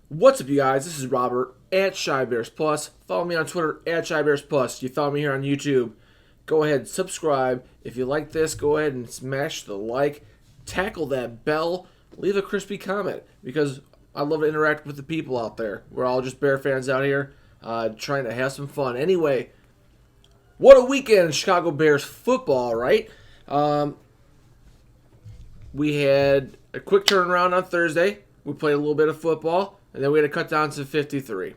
What's up, you guys? This is Robert at Shy Bears Plus. Follow me on Twitter at Shy Bears Plus. You follow me here on YouTube. Go ahead and subscribe. If you like this, go ahead and smash the like. Tackle that bell. Leave a crispy comment because I love to interact with the people out there. We're all just Bear fans out here trying to have some fun. Anyway, what a weekend in Chicago Bears football, right? We had a quick turnaround on Thursday. We played a little bit of football. And then we had to cut down to 53.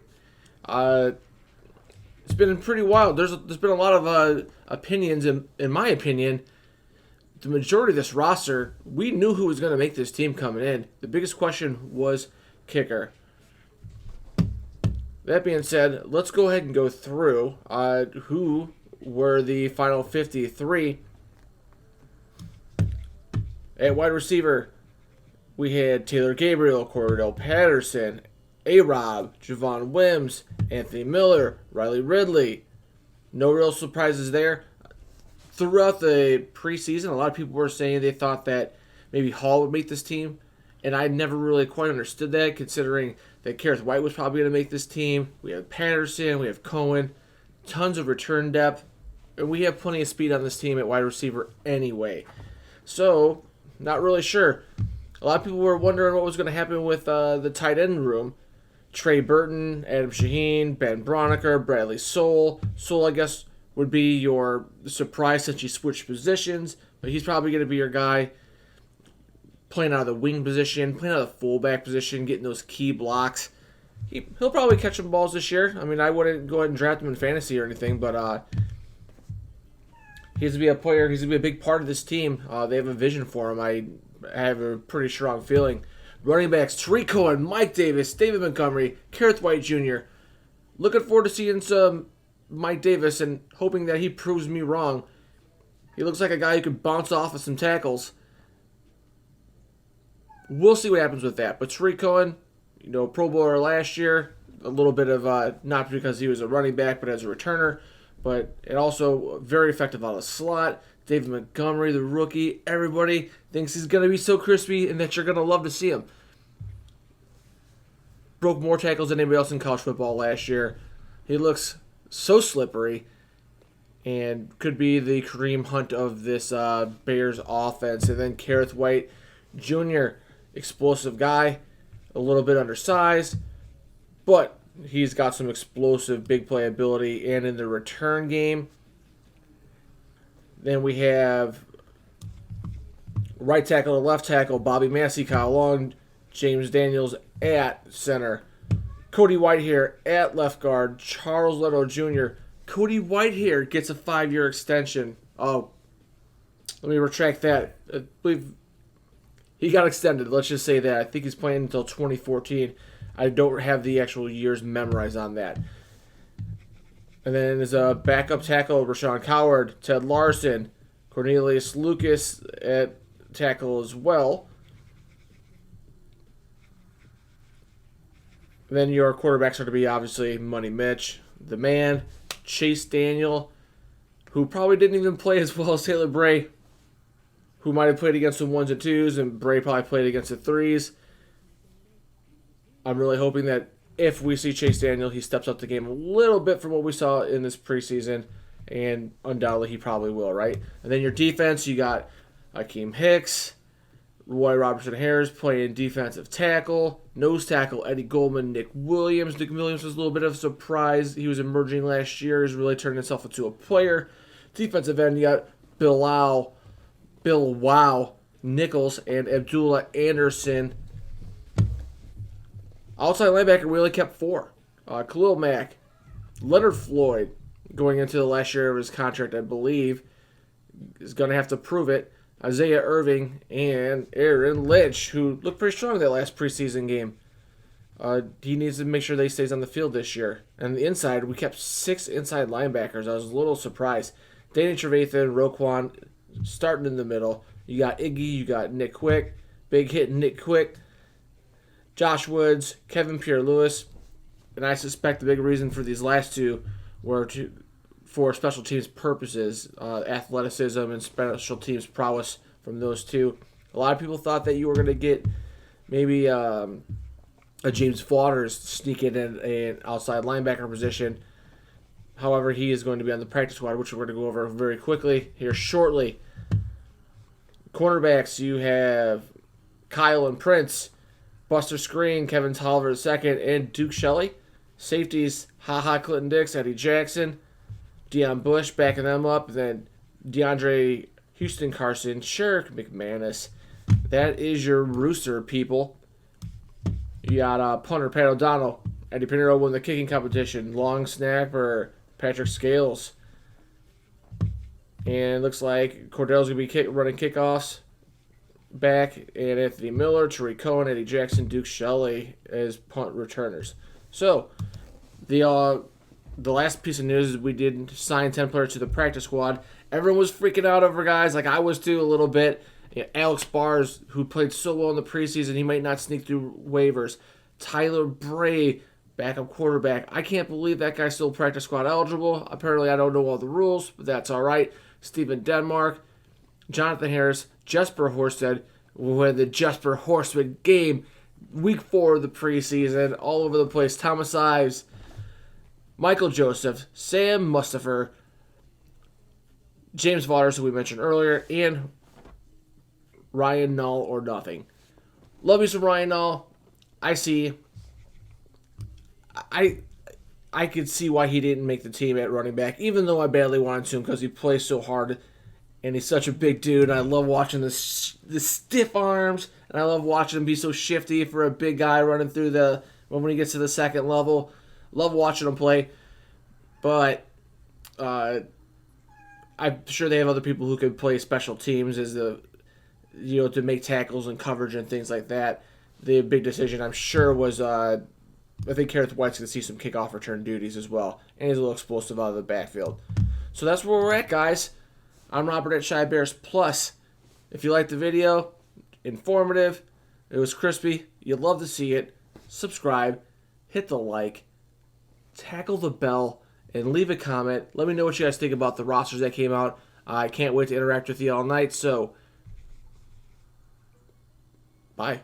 It's been pretty wild. There's been a lot of opinions. In my opinion, the majority of this roster, we knew who was going to make this team coming in. The biggest question was kicker. That being said, let's go ahead and go through who were the final 53. At wide receiver, we had Taylor Gabriel, Cordell Patterson, A-Rob, Javon Wims, Anthony Miller, Riley Ridley. No real surprises there. Throughout the preseason, a lot of people were saying they thought that maybe Hall would make this team, and I never really quite understood that, considering that Kareth White was probably going to make this team. We have Patterson, we have Cohen, tons of return depth, and we have plenty of speed on this team at wide receiver anyway. So, not really sure. A lot of people were wondering what was going to happen with the tight end room. Trey Burton, Adam Shaheen, Ben Broniker, Bradley Soul. Soul, I guess, would be your surprise since you switched positions, but he's probably going to be your guy playing out of the wing position, playing out of the fullback position, getting those key blocks. He'll probably catch some balls this year. I mean, I wouldn't go ahead and draft him in fantasy or anything, but he's going to be a player. He's going to be a big part of this team. They have a vision for him. I have a pretty strong feeling. Running backs, Tarik Cohen, Mike Davis, David Montgomery, Kareth White Jr. Looking forward to seeing some Mike Davis and hoping that he proves me wrong. He looks like a guy who could bounce off of some tackles. We'll see what happens with that. But Tarik Cohen, Pro Bowler last year, a little bit of, not because he was a running back, but as a returner, but it also very effective on the slot. David Montgomery, the rookie, everybody thinks he's going to be so crispy and that you're going to love to see him. Broke more tackles than anybody else in college football last year. He looks so slippery and could be the Kareem Hunt of this Bears offense. And then Kareth White Jr., explosive guy, a little bit undersized, but he's got some explosive big play ability and in the return game. Then we have right tackle to left tackle, Bobby Massey, Kyle Long, James Daniels at center. Cody Whitehair at left guard, Charles Leno Jr. Cody Whitehair gets a 5-year extension. Oh, let me retract that. I believe he got extended. Let's just say that. I think he's playing until 2014. I don't have the actual years memorized on that. And then there's a backup tackle, Rashawn Coward, Ted Larson, Cornelius Lucas at tackle as well. And then your quarterbacks are going to be obviously Money Mitch, the man, Chase Daniel, who probably didn't even play as well as Taylor Bray, who might have played against the 1s and 2s, and Bray probably played against the 3s. I'm really hoping that if we see Chase Daniel, he steps up the game a little bit from what we saw in this preseason, and undoubtedly he probably will, right? And then your defense, you got Akeem Hicks, Roy Robertson-Harris playing defensive tackle, nose tackle Eddie Goldman, Nick Williams. Nick Williams was a little bit of a surprise. He was emerging last year. He's really turned himself into a player. Defensive end, you got Bill Wow Nichols, and Abdullah Anderson. Outside linebacker, we only kept 4. Khalil Mack, Leonard Floyd, going into the last year of his contract, I believe, is going to have to prove it. Isaiah Irving and Aaron Lynch, who looked pretty strong that last preseason game. He needs to make sure that he stays on the field this year. And the inside, we kept 6 inside linebackers. I was a little surprised. Danny Trevathan, Roquan, starting in the middle. You got Iggy, you got Nick Quick, big hit Nick Quick, Josh Woods, Kevin Pierre-Louis, and I suspect the big reason for these last two were for special teams purposes, athleticism and special teams prowess from those two. A lot of people thought that you were going to get maybe a James Waters sneaking in an outside linebacker position. However, he is going to be on the practice squad, which we're going to go over very quickly here shortly. Cornerbacks, you have Kyle and Prince, Buster Screen, Kevin Tolliver II, and Duke Shelley. Safeties, Clinton Dix, Eddie Jackson, Deion Bush backing them up. Then DeAndre Houston Carson, Sheriff McManus. That is your rooster, people. You got punter Pat O'Donnell. Eddie Pinero won the kicking competition. Long snapper Patrick Scales. And it looks like Cordell's going to be running kickoffs back. And Anthony Miller, Tariq Cohen, Eddie Jackson, Duke Shelley as punt returners. So, the last piece of news is we did sign 10 players to the practice squad. Everyone was freaking out over guys, like I was too a little bit. Alex Bars, who played so well in the preseason, he might not sneak through waivers. Tyler Bray, backup quarterback. I can't believe that guy's still practice squad eligible. Apparently, I don't know all the rules, but that's all right. Stephen Denmark, Jonathan Harris, Jesper Horsted, who had the Jesper Horseman game week 4 of the preseason, all over the place. Thomas Ives, Michael Joseph, Sam Mustipher, James Waters, who we mentioned earlier, and Ryan Nall or nothing. Love me some Ryan Nall. I could see why he didn't make the team at running back, even though I badly wanted to because he plays so hard and he's such a big dude. And I love watching the stiff arms, and I love watching him be so shifty for a big guy running through when he gets to the second level. Love watching him play, but I'm sure they have other people who could play special teams as to make tackles and coverage and things like that. The big decision, I'm sure, was I think Kareth White's going to see some kickoff return duties as well, and he's a little explosive out of the backfield. So that's where we're at, guys. I'm Robert at Shy Bears Plus. If you liked the video, informative, it was crispy, you'd love to see it, subscribe, hit the like, tackle the bell, and leave a comment. Let me know what you guys think about the rosters that came out. I can't wait to interact with you all night, so bye.